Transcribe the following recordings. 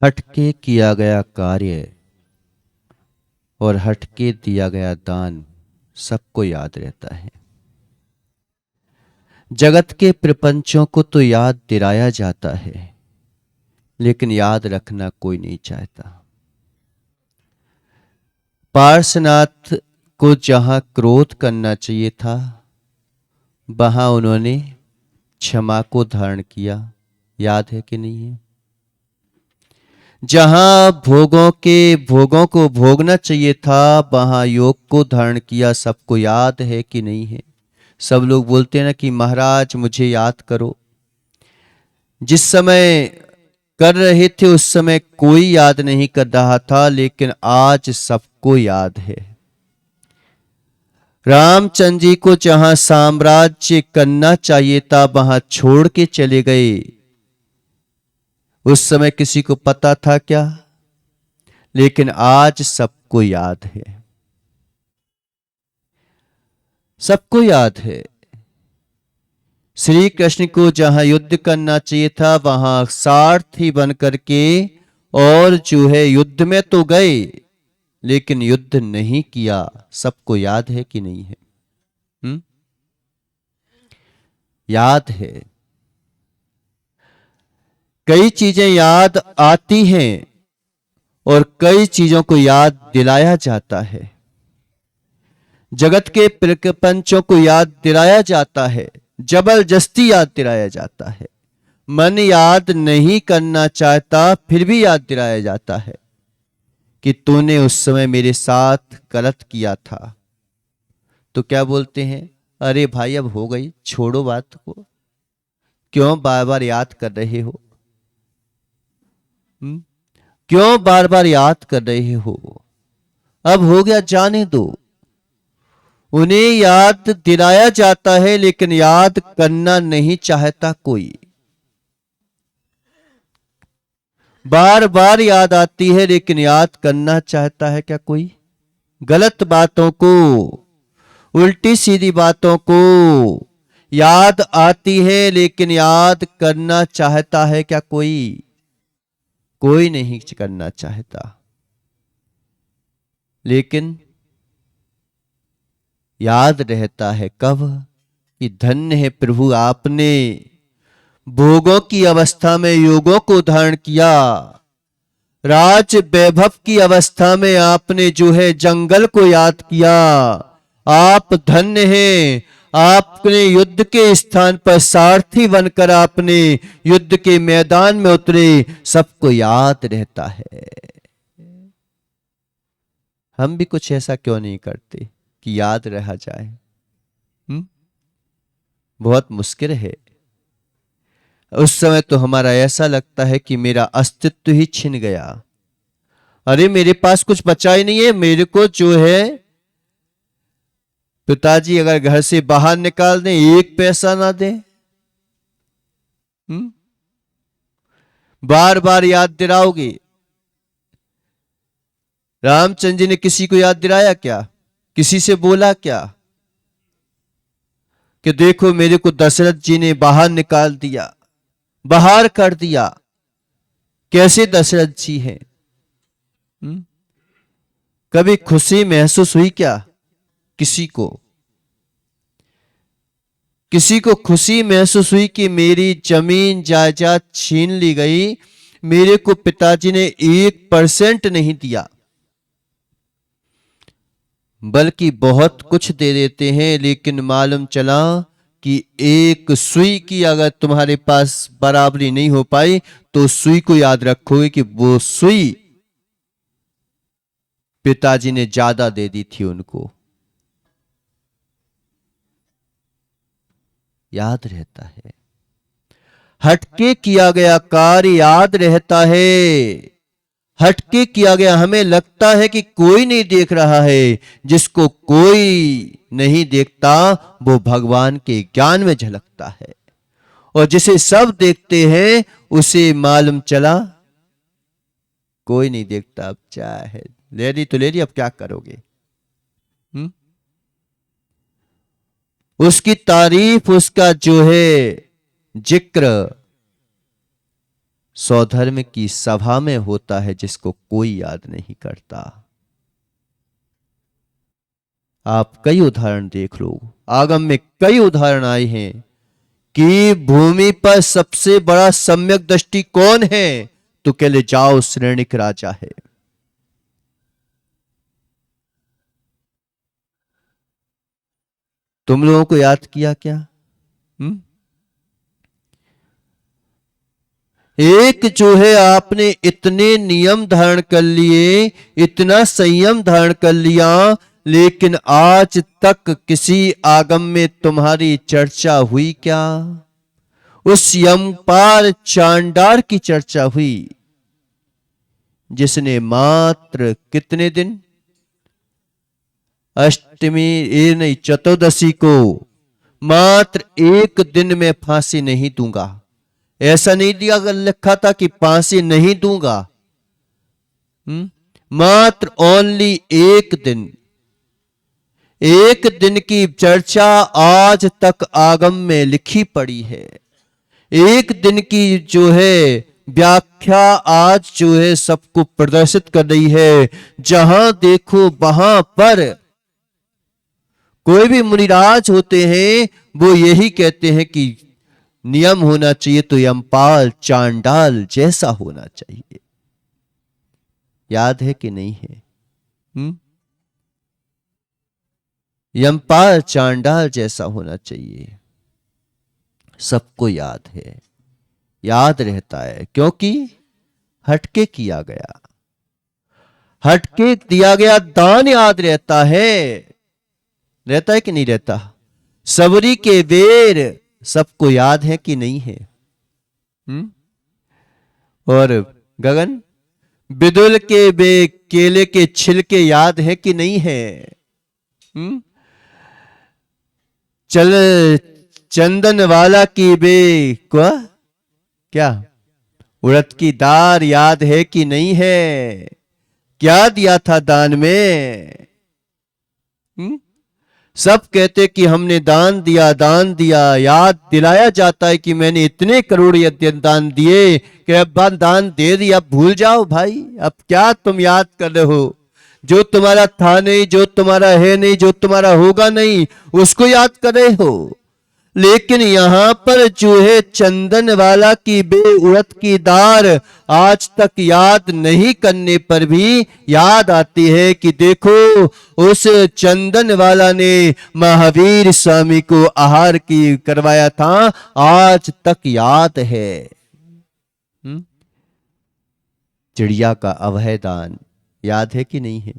हटके किया गया कार्य और हटके दिया गया दान सबको याद रहता है। जगत के प्रपंचों को तो याद दिलाया जाता है, लेकिन याद रखना कोई नहीं चाहता। पार्श्वनाथ को जहां क्रोध करना चाहिए था, वहां उन्होंने क्षमा को धारण किया। याद है कि नहीं है? जहां भोगों को भोगना चाहिए था, वहां योग को धारण किया। सबको याद है कि नहीं है? सब लोग बोलते हैं ना कि महाराज मुझे याद करो। जिस समय कर रहे थे उस समय कोई याद नहीं कर रहा था, लेकिन आज सबको याद है। रामचंद्र जी को जहां साम्राज्य करना चाहिए था, वहां छोड़ के चले गए। उस समय किसी को पता था क्या? लेकिन आज सबको याद है। सबको याद है। श्री कृष्ण को जहां युद्ध करना चाहिए था, वहां सारथी बन करके और जो है युद्ध में तो गए, लेकिन युद्ध नहीं किया। सबको याद है कि नहीं है? हुँ? याद है। कई चीजें याद आती हैं और कई चीजों को याद दिलाया जाता है। जगत के प्रपंचों को याद दिलाया जाता है, जबरदस्ती याद दिलाया जाता है। मन याद नहीं करना चाहता, फिर भी याद दिलाया जाता है कि तूने उस समय मेरे साथ गलत किया था। तो क्या बोलते हैं? अरे भाई अब हो गई, छोड़ो बात को, क्यों बार बार याद कर रहे हो? क्यों बार बार याद कर रहे हो? अब हो गया, जाने दो। उन्हें याद दिलाया जाता है, लेकिन याद करना नहीं चाहता कोई। बार बार याद आती है, लेकिन याद करना चाहता है क्या कोई? गलत बातों को, उल्टी सीधी बातों को याद आती है, लेकिन याद करना चाहता है क्या कोई? कोई नहीं करना चाहता। लेकिन याद रहता है कब? कि धन्य है प्रभु, आपने भोगों की अवस्था में योगों को धारण किया। राज वैभव की अवस्था में आपने जो है जंगल को याद किया। आप धन्य हैं, आपने युद्ध के स्थान पर सारथी बनकर आपने युद्ध के मैदान में उतरे। सबको याद रहता है। हम भी कुछ ऐसा क्यों नहीं करते कि याद रहा जाए? बहुत मुश्किल है। उस समय तो हमारा ऐसा लगता है कि मेरा अस्तित्व ही छिन गया। अरे मेरे पास कुछ बचा ही नहीं है। मेरे को जो है पिताजी अगर घर से बाहर निकाल दें, एक पैसा ना दें, बार बार याद दिलाओगे। रामचंद्र जी ने किसी को याद दिलाया क्या? किसी से बोला क्या कि देखो मेरे को दशरथ जी ने बाहर निकाल दिया, बाहर कर दिया? कैसे दशरथ जी हैं? कभी खुशी महसूस हुई क्या किसी को? किसी को खुशी महसूस हुई कि मेरी जमीन जायदाद छीन ली गई, मेरे को पिताजी ने 1% नहीं दिया, बल्कि बहुत कुछ दे देते हैं। लेकिन मालूम चला कि एक सुई की अगर तुम्हारे पास बराबरी नहीं हो पाई, तो सुई को याद रखोगे कि वो सुई पिताजी ने ज्यादा दे दी थी उनको। याद रहता है। हटके किया गया कार्य याद रहता है। हटके किया गया, हमें लगता है कि कोई नहीं देख रहा है। जिसको कोई नहीं देखता वो भगवान के ज्ञान में झलकता है, और जिसे सब देखते हैं उसे मालूम चला कोई नहीं देखता। अब चाहे ले ली तो ले ली, अब क्या करोगे? उसकी तारीफ, उसका जो है जिक्र सौधर्म की सभा में होता है जिसको कोई याद नहीं करता। आप कई उदाहरण देख लो, आगम में कई उदाहरण आए हैं कि भूमि पर सबसे बड़ा सम्यक दृष्टि कौन है, तो कह ले जाओ श्रेणिक राजा है। तुम लोगों को याद किया क्या? एक जो है आपने इतने नियम धारण कर लिए, इतना संयम धारण कर लिया, लेकिन आज तक किसी आगम में तुम्हारी चर्चा हुई क्या? उस यमपाल चांडार की चर्चा हुई जिसने मात्र कितने दिन, अष्टमी नहीं चतुर्दशी को मात्र एक दिन में फांसी नहीं दूंगा, ऐसा नहीं दिया लिखा था कि फांसी नहीं दूंगा, मात्र ओनली एक दिन की चर्चा आज तक आगम में लिखी पड़ी है। एक दिन की जो है व्याख्या आज जो है सबको प्रदर्शित कर रही है। जहां देखो वहां पर कोई भी मुनिराज होते हैं वो यही कहते हैं कि नियम होना चाहिए तो यमपाल चांडाल जैसा होना चाहिए। याद है कि नहीं है? यमपाल चांडाल जैसा होना चाहिए, सबको याद है, याद रहता है, क्योंकि हटके किया गया, हटके दिया गया दान याद रहता है। रहता है कि नहीं रहता? सबरी के बेर सबको याद है कि नहीं है? और गगन बिदुल के बे केले के छिलके याद है कि नहीं है? चल चंदन वाला की बे क्या उड़द की दार याद है कि नहीं है? क्या दिया था दान में? सब कहते कि हमने दान दिया, याद दिलाया जाता है कि मैंने इतने करोड़ यज्ञ दान दिए कि अब दान दे दिया, भूल जाओ भाई, अब क्या तुम याद कर रहे हो? जो तुम्हारा था नहीं, जो तुम्हारा है नहीं, जो तुम्हारा होगा नहीं, उसको याद कर रहे हो। लेकिन यहां पर जो है चंदन वाला की बे उड़द की दार आज तक याद नहीं करने पर भी याद आती है कि देखो उस चंदन वाला ने महावीर स्वामी को आहार की करवाया था, आज तक याद है। चिड़िया का अभयदान याद है कि नहीं है?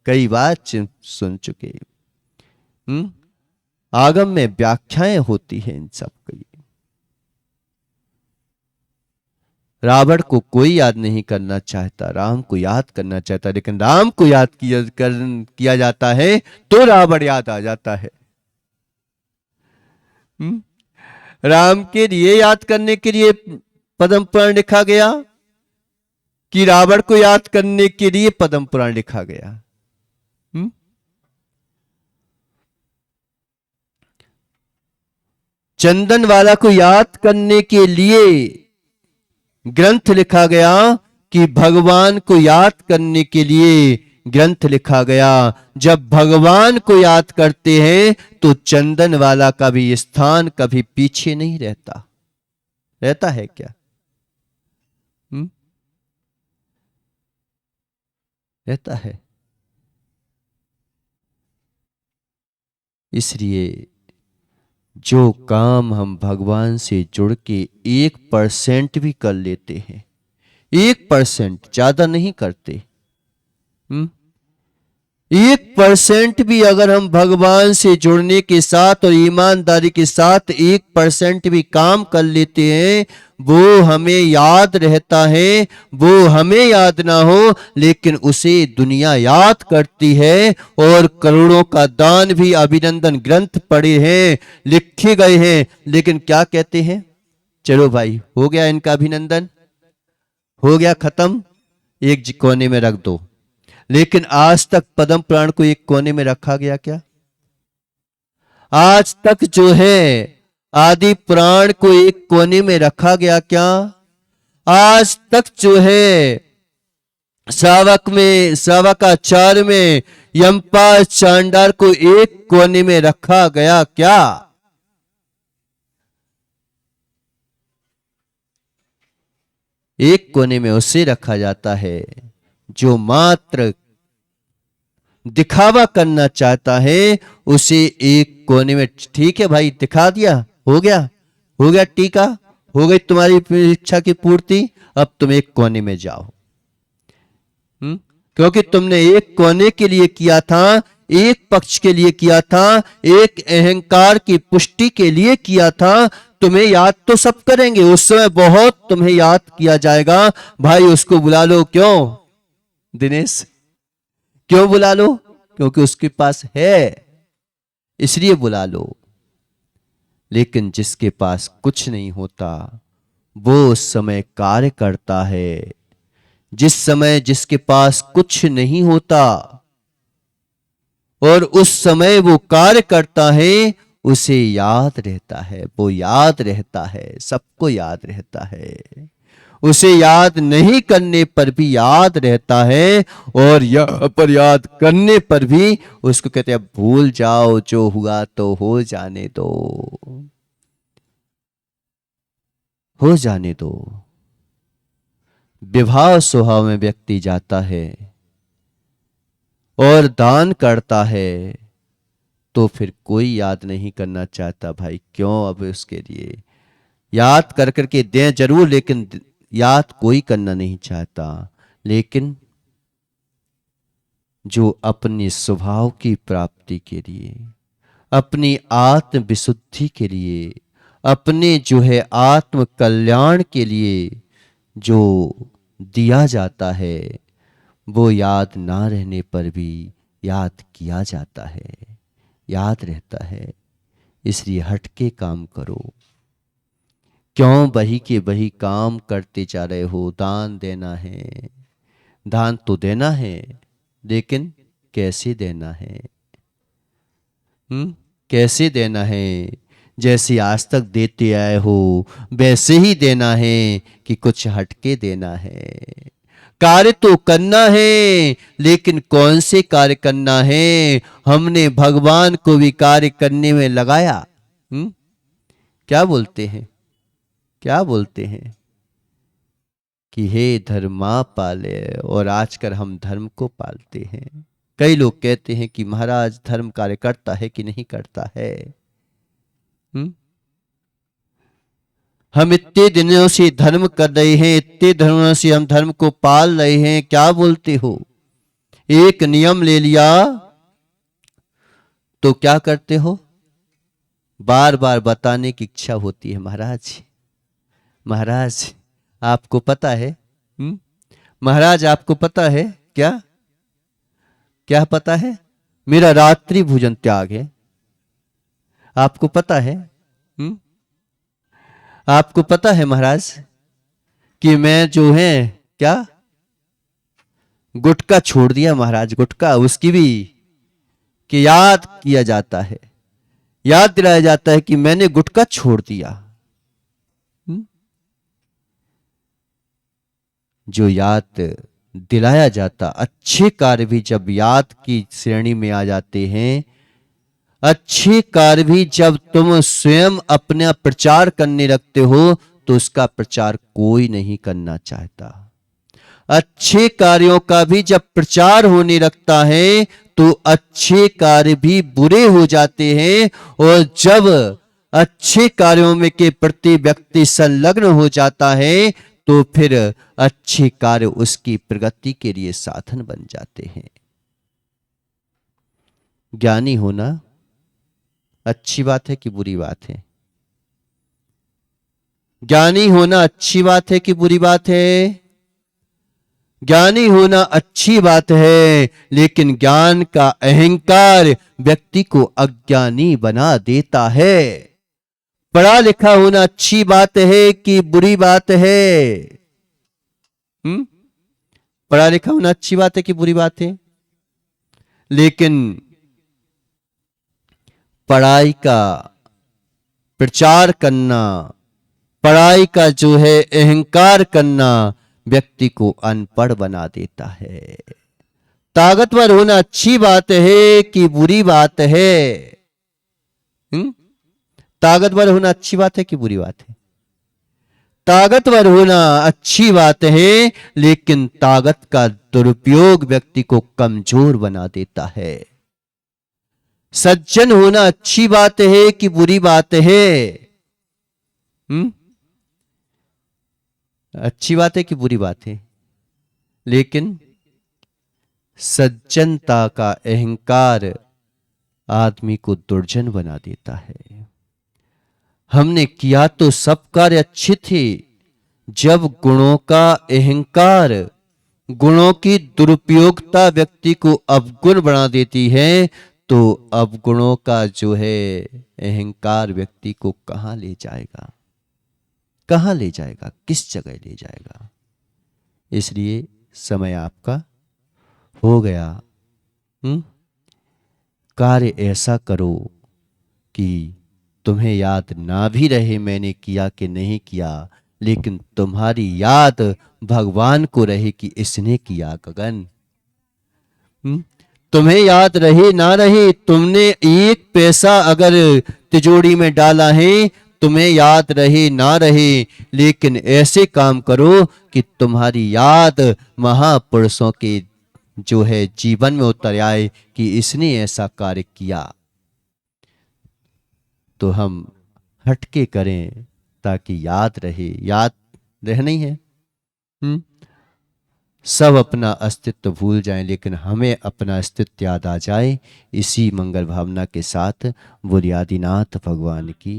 कई बार सुन चुके। आगम में व्याख्याएं होती हैं इन सब की। रावण को कोई याद नहीं करना चाहता, राम को याद करना चाहता, लेकिन राम को याद किया जाता है तो रावण याद आ जाता है। राम के लिए याद करने के लिए पद्म पुराण लिखा गया कि रावण को याद करने के लिए पद्म पुराण लिखा गया? चंदन वाला को याद करने के लिए ग्रंथ लिखा गया कि भगवान को याद करने के लिए ग्रंथ लिखा गया। जब भगवान को याद करते हैं तो चंदन वाला का भी स्थान कभी पीछे नहीं रहता। रहता है क्या? रहता है। इसलिए जो काम हम भगवान से जुड़ के 1% भी कर लेते हैं, 1% ज्यादा नहीं करते, 1% भी अगर हम भगवान से जुड़ने के साथ और ईमानदारी के साथ 1% भी काम कर लेते हैं, वो हमें याद रहता है। वो हमें याद ना हो लेकिन उसे दुनिया याद करती है। और करोड़ों का दान भी अभिनंदन ग्रंथ पढ़े हैं, लिखे गए हैं, लेकिन क्या कहते हैं? चलो भाई हो गया इनका अभिनंदन, हो गया खत्म, एक कोने में रख दो। लेकिन आज तक पद्म पुराण को एक कोने में रखा गया क्या? आज तक जो है आदि पुराण को एक कोने में रखा गया क्या? आज तक जो है श्रावकाचार्य में यमपाल चांडाल को एक कोने में रखा गया क्या? एक कोने में उसे रखा जाता है जो मात्र दिखावा करना चाहता है, उसे एक कोने में, ठीक है भाई दिखा दिया, हो गया टीका, हो गई तुम्हारी इच्छा की पूर्ति, अब तुम एक कोने में जाओ। क्योंकि तुमने एक कोने के लिए किया था, एक पक्ष के लिए किया था, एक अहंकार की पुष्टि के लिए किया था। तुम्हें याद तो सब करेंगे, उस समय बहुत तुम्हें याद किया जाएगा। भाई उसको बुला लो। क्यों दिनेश, क्यों बुला लो? क्योंकि उसके पास है, इसलिए बुला लो। लेकिन जिसके पास कुछ नहीं होता वो उस समय कार्य करता है। जिस समय जिसके पास कुछ नहीं होता और उस समय वो कार्य करता है, उसे याद रहता है, वो याद रहता है, सबको याद रहता है। उसे याद नहीं करने पर भी याद रहता है, और यहां पर याद करने पर भी उसको कहते हैं भूल जाओ, जो हुआ तो हो जाने दो, हो जाने दो। विवाह स्वभाव में व्यक्ति जाता है और दान करता है तो फिर कोई याद नहीं करना चाहता। भाई क्यों? अब उसके लिए याद कर करके दें जरूर, लेकिन याद कोई करना नहीं चाहता। लेकिन जो अपने स्वभाव की प्राप्ति के लिए, अपनी आत्म विशुद्धि के लिए, अपने जो है आत्म कल्याण के लिए जो दिया जाता है, वो याद ना रहने पर भी याद किया जाता है, याद रहता है। इसलिए हटके काम करो। क्यों वही के वही काम करते जा रहे हो? दान देना है, दान तो देना है, लेकिन कैसे देना है? कैसे देना है? जैसे आज तक देते आए हो वैसे ही देना है कि कुछ हटके देना है? कार्य तो करना है, लेकिन कौन से कार्य करना है? हमने भगवान को भी कार्य करने में लगाया। क्या बोलते हैं, क्या बोलते हैं कि हे धर्मा पाले, और आजकल हम धर्म को पालते हैं। कई लोग कहते हैं कि महाराज धर्म कार्य करता है कि नहीं करता है। हम इतने दिनों से धर्म कर रहे हैं, इतने दिनों से हम धर्म को पाल रहे हैं, क्या बोलते हो? एक नियम ले लिया तो क्या करते हो? बार बार बताने की इच्छा होती है। महाराज, महाराज आपको पता है? महाराज आपको पता है क्या? क्या पता है? मेरा रात्रि भोजन त्याग है। आपको पता है? आपको पता है महाराज कि मैं जो है क्या गुटखा छोड़ दिया महाराज, गुटखा, उसकी भी कि याद किया जाता है, याद दिलाया जाता है कि मैंने गुटखा छोड़ दिया। जो याद दिलाया जाता, अच्छे कार्य भी जब याद की श्रेणी में आ जाते हैं, अच्छे कार्य भी जब तुम स्वयं अपना प्रचार करने लगते हो तो उसका प्रचार कोई नहीं करना चाहता। अच्छे कार्यों का भी जब प्रचार होने लगता है तो अच्छे कार्य भी बुरे हो जाते हैं, और जब अच्छे कार्यों में के प्रति व्यक्ति संलग्न हो जाता है तो फिर अच्छे कार्य उसकी प्रगति के लिए साधन बन जाते हैं। ज्ञानी होना अच्छी बात है कि बुरी बात है? ज्ञानी होना अच्छी बात है कि बुरी बात है? ज्ञानी होना अच्छी बात है, लेकिन ज्ञान का अहंकार व्यक्ति को अज्ञानी बना देता है। पढ़ा लिखा होना अच्छी बात है कि बुरी बात है? पढ़ा लिखा होना अच्छी बात है कि बुरी बात है? लेकिन पढ़ाई का प्रचार करना पढ़ाई का जो है अहंकार करना व्यक्ति को अनपढ़ बना देता है। ताकतवर होना अच्छी बात है कि बुरी बात है? ताकतवर होना अच्छी बात है कि बुरी बात है? ताकतवर होना अच्छी बात है, लेकिन ताकत का दुरुपयोग व्यक्ति को कमजोर बना देता है। सज्जन होना अच्छी बात है कि बुरी बात है? अच्छी बात है कि बुरी बात है? लेकिन सज्जनता का अहंकार आदमी को दुर्जन बना देता है। हमने किया तो सब कार्य अच्छे थे, जब गुणों का अहंकार, गुणों की दुरुपयोगता व्यक्ति को अवगुण बना देती है, तो अवगुणों का जो है अहंकार व्यक्ति को कहां ले जाएगा? कहां ले जाएगा? किस जगह ले जाएगा? इसलिए समय आपका हो गया। कार्य ऐसा करो कि तुम्हें याद ना भी रहे मैंने किया कि नहीं किया, लेकिन तुम्हारी याद भगवान को रहे कि इसने किया। गगन, तुम्हें याद रहे ना रहे, तुमने एक पैसा अगर तिजोरी में डाला है, तुम्हें याद रहे ना रहे, लेकिन ऐसे काम करो कि तुम्हारी याद महापुरुषों के जो है जीवन में उतर आए कि इसने ऐसा कार्य किया। तो हम हटके करें ताकि याद रहे। याद रहना ही है। सब अपना अस्तित्व भूल जाएं, लेकिन हमें अपना अस्तित्व याद आ जाए। इसी मंगल भावना के साथ बोलिए आदिनाथ भगवान की